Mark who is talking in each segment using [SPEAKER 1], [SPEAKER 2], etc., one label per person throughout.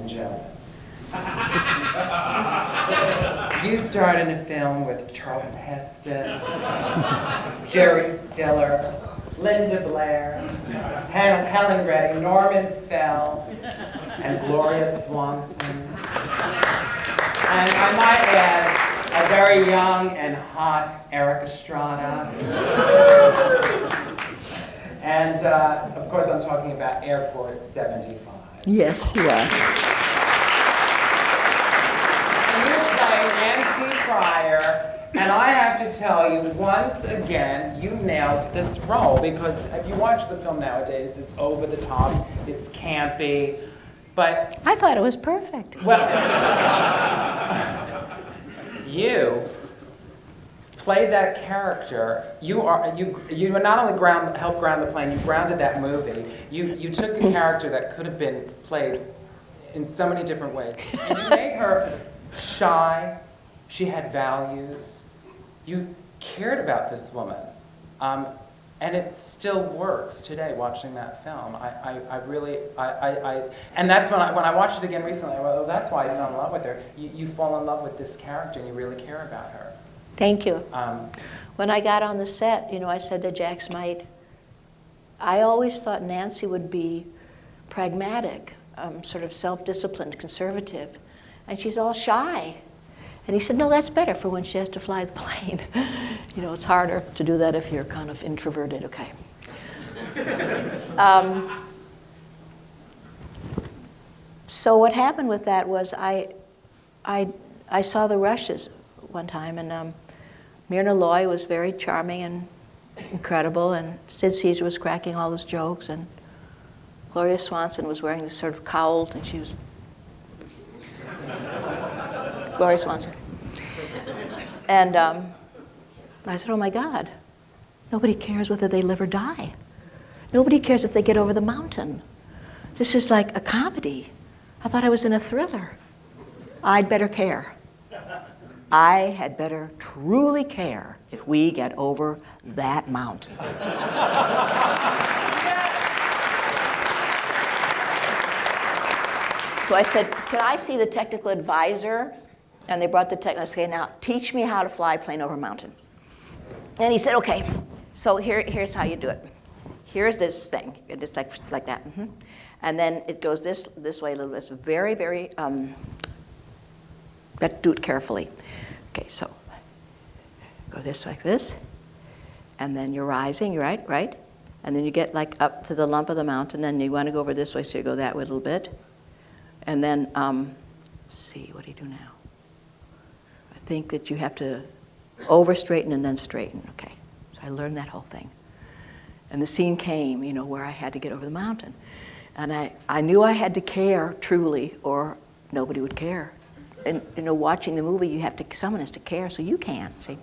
[SPEAKER 1] and gentlemen. You starred in a film with Charlton Heston, Jerry Stiller, Linda Blair, Helen Reddy, Norman Fell, and Gloria Swanson. And I might add, a very young and hot Eric Estrada. And of course I'm talking about Airport 75.
[SPEAKER 2] Yes, you are.
[SPEAKER 1] Nancy Pryor, and I have to tell you, once again, you nailed this role, because if you watch the film nowadays, it's over the top, it's campy, but...
[SPEAKER 2] I thought it was perfect.
[SPEAKER 1] Well, you played that character. You not only helped ground the plane, you grounded that movie. You took a character that could have been played in so many different ways, and you made her shy. She had values. You cared about this woman. And it still works today, watching that film. And that's when I watched it again recently, I went, oh, that's why I fell in love with her. You fall in love with this character and you really care about her.
[SPEAKER 2] Thank you. When I got on the set, I said to Jack Smite, I always thought Nancy would be pragmatic, sort of self-disciplined, conservative, and she's all shy. And he said, no, that's better for when she has to fly the plane. It's harder to do that if you're kind of introverted, okay. So what happened with that was I saw the Rushes one time, and Myrna Loy was very charming and incredible, and Sid Caesar was cracking all those jokes, and Gloria Swanson was wearing this sort of cowl, and she was Gloria Swanson. And I said, oh my God, nobody cares whether they live or die. Nobody cares if they get over the mountain. This is like a comedy. I thought I was in a thriller. I'd better care. I had better truly care if we get over that mountain. So I said, can I see the technical advisor? And they brought the technical, I said, now teach me how to fly a plane over a mountain. And he said, okay, so here's how you do it. Here's this thing, it's like that. Mm-hmm. And then it goes this way a little bit. It's very, very, you have to do it carefully. Okay, so go this like this, and then you're rising, you're right? And then you get like up to the lump of the mountain, and you want to go over this way, so you go that way a little bit. And then, let's see, what do you do now? I think that you have to over-straighten and then straighten, okay. So I learned that whole thing. And the scene came, where I had to get over the mountain. And I knew I had to care truly, or nobody would care. And watching the movie, someone has to care, so you can, see.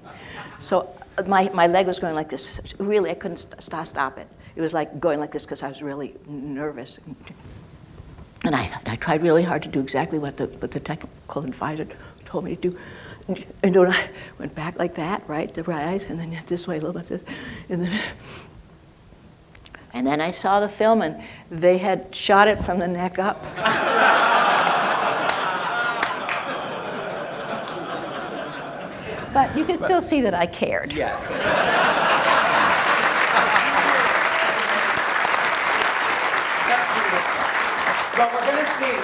[SPEAKER 2] So my leg was going like this. Really, I couldn't stop it. It was like going like this because I was really nervous. And I tried really hard to do exactly what the technical advisor told me to do. And when I went back like that, right, to rise, and then this way a little bit, this, and then I saw the film, and they had shot it from the neck up. But you could still see that I cared.
[SPEAKER 1] Yes. Well, we're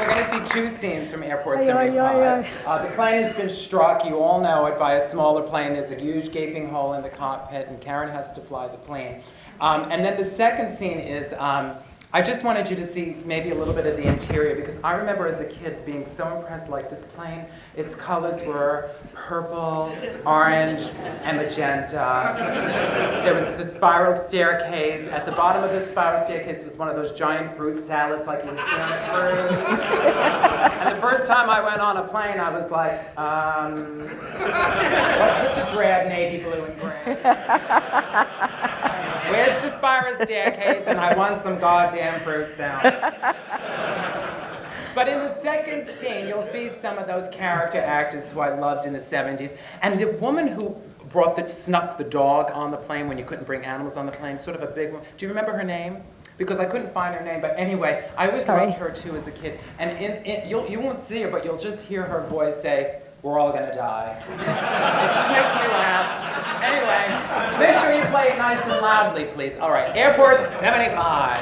[SPEAKER 1] going to see two scenes from Airport 75. The plane has been struck. You all know it, by a smaller plane. There's a huge gaping hole in the cockpit, and Karen has to fly the plane. And then the second scene is, I just wanted you to see maybe a little bit of the interior, because I remember as a kid being so impressed, like this plane, its colors were purple, orange, and magenta. There was the spiral staircase. At the bottom of the spiral staircase was one of those giant fruit salads like you would see on a cruise. And the first time I went on a plane, I was like, what's with the drab navy blue and gray? Where's the spiral staircase? And I want some goddamn fruit salad. But in the second scene, you'll see some of those character actors who I loved in the 70s. And the woman who snuck the dog on the plane when you couldn't bring animals on the plane, sort of a big one. Do you remember her name? because I couldn't find her name. But anyway, I always loved her too as a kid. And you won't see her, but you'll just hear her voice say, "We're all gonna die." It just makes me laugh. Anyway, make sure you play it nice and loudly, please. All right, Airport 75.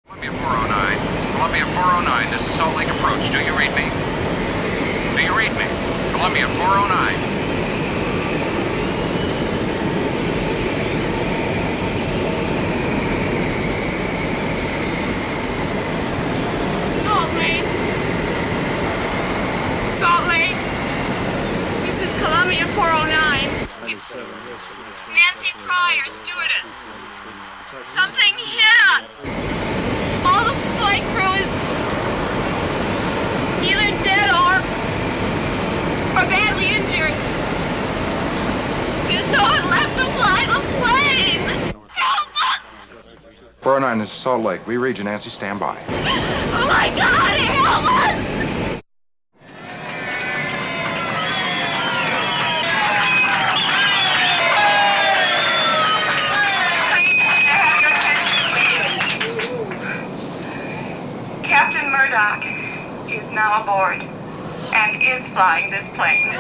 [SPEAKER 3] Columbia 409. Columbia 409, this is Salt Lake Approach. Do you read me? Do you read me? Columbia 409.
[SPEAKER 4] Salt Lake. Salt Lake. This is Columbia 409. Nancy Pryor, stewardess. Something hit us. All the flight crew is either dead or badly injured. There's no one left to fly the plane. Help us!
[SPEAKER 3] 409, this is Salt Lake. We read you, Nancy. Stand by.
[SPEAKER 4] Oh my God, help us!
[SPEAKER 5] Captain Murdoch is now aboard and is flying this plane.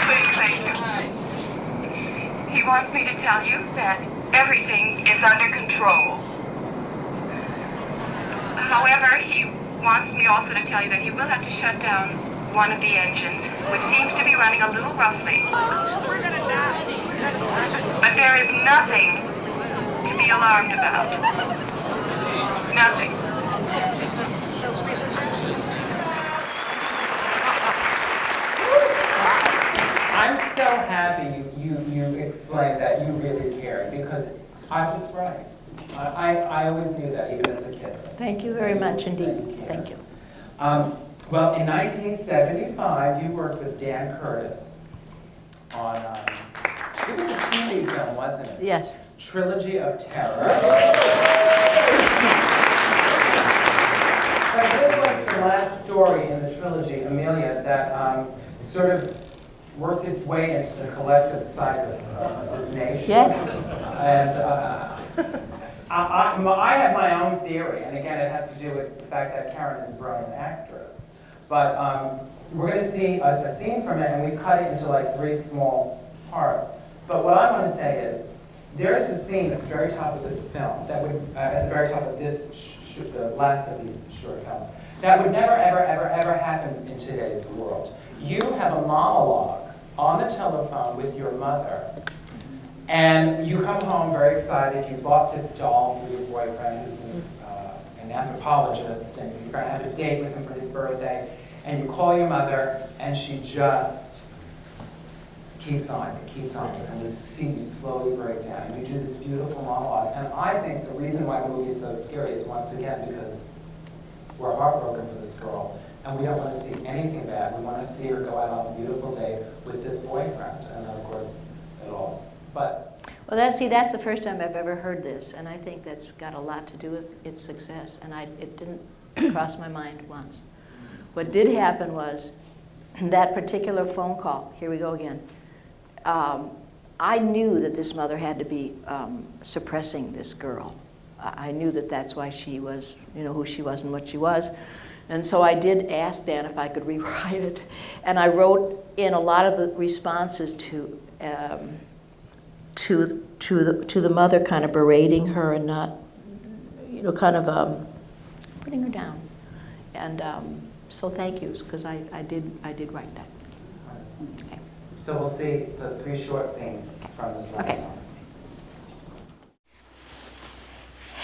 [SPEAKER 5] Please, thank you. He wants me to tell you that everything is under control. However, he wants me also to tell you that he will have to shut down one of the engines, which seems to be running a little roughly.
[SPEAKER 4] We're gonna die.
[SPEAKER 5] But there is nothing to be alarmed about. Nothing.
[SPEAKER 1] I'm so happy you explained that you really cared, because I was right. I always knew that, even as a kid.
[SPEAKER 2] Thank you very much indeed. Thank you.
[SPEAKER 1] Well, in 1975, you worked with Dan Curtis on, it was a TV film, wasn't it?
[SPEAKER 2] Yes.
[SPEAKER 1] Trilogy of Terror. But this was the last story in the trilogy, Amelia, that sort of worked its way into the collective psyche of this nation.
[SPEAKER 2] Yes.
[SPEAKER 1] And I have my own theory, and again, it has to do with the fact that Karen is a brilliant actress. But we're going to see a scene from it, and we've cut it into like 3 small parts. But what I want to say is, there is a scene at the very top of this film that would, at the very top of this, the last of these short films, that would never, ever, ever, ever happen in today's world. You have a monologue on the telephone with your mother, and you come home very excited. You bought this doll for your boyfriend, who's an anthropologist, and you're going to have a date with him for his birthday, and you call your mother, and she just keeps on, and you see you slowly break down, and you do this beautiful monologue. And I think the reason why the movie is so scary is, once again, because we're heartbroken for this girl, and we don't want to see anything bad. We want to see her go out on a beautiful day with this boyfriend, and then, of course, it all. But
[SPEAKER 2] Well, that's the first time I've ever heard this, and I think that's got a lot to do with its success, and it didn't cross my mind once. What did happen was, that particular phone call, here we go again, I knew that this mother had to be suppressing this girl. I knew that that's why she was, who she was and what she was. And so I did ask Dan if I could rewrite it. And I wrote in a lot of the responses to the mother, kind of berating her and not, kind of putting her down. And so thank yous, because I did write that. Okay.
[SPEAKER 1] So we'll see the 3 short scenes from this last film.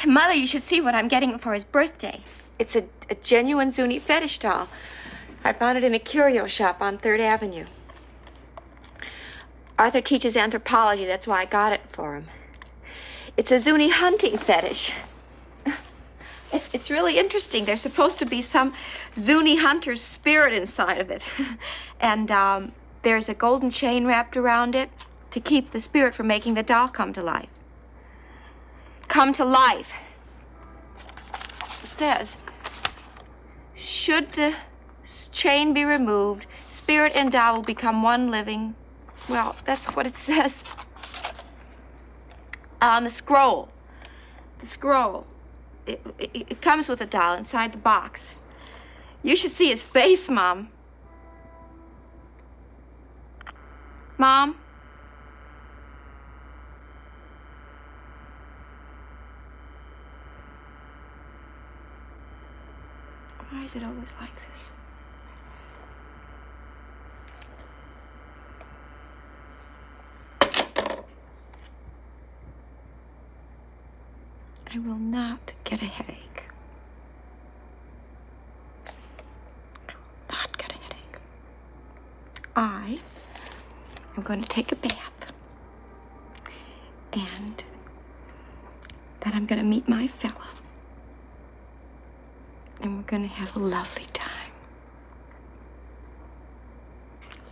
[SPEAKER 6] Mother, you should see what I'm getting him for his birthday. It's a genuine Zuni fetish doll. I found it in a curio shop on 3rd Avenue. Arthur teaches anthropology, that's why I got it for him. It's a Zuni hunting fetish. It's really interesting. There's supposed to be some Zuni hunter's spirit inside of it. And there's a golden chain wrapped around it to keep the spirit from making the doll come to life. Come to life. It says, should the chain be removed, spirit and Tao will become one living. Well, that's what it says on the scroll. The scroll. It comes with a doll inside the box. You should see his face, Mom. Mom? Why is it always like this? I will not get a headache. I will not get a headache. I am going to take a bath. And then I'm going to meet my fella. And we're going to have a lovely time.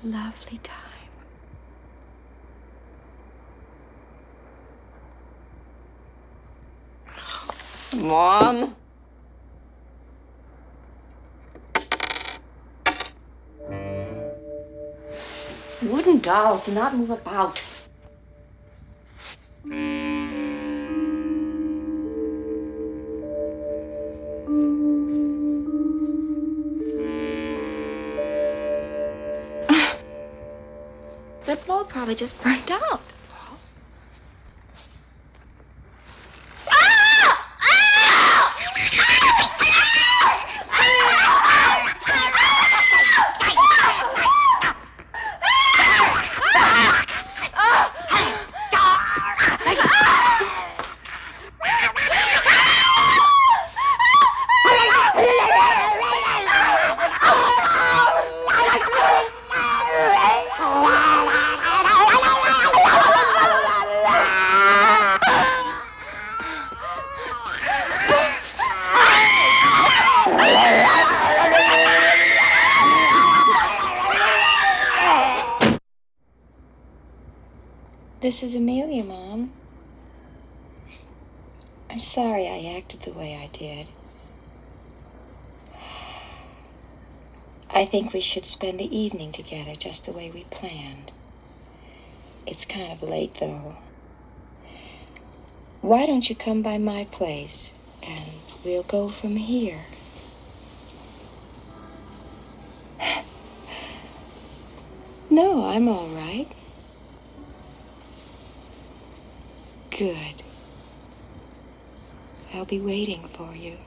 [SPEAKER 6] Lovely time.
[SPEAKER 2] Mom? Wooden dolls do not move about.
[SPEAKER 6] That bulb probably just burnt out, that's all. This is Amelia, Mom. I'm sorry I acted the way I did. I think we should spend the evening together just the way we planned. It's kind of late, though. Why don't you come by my place, and we'll go from here? No, I'm all right. Good. I'll be waiting for you.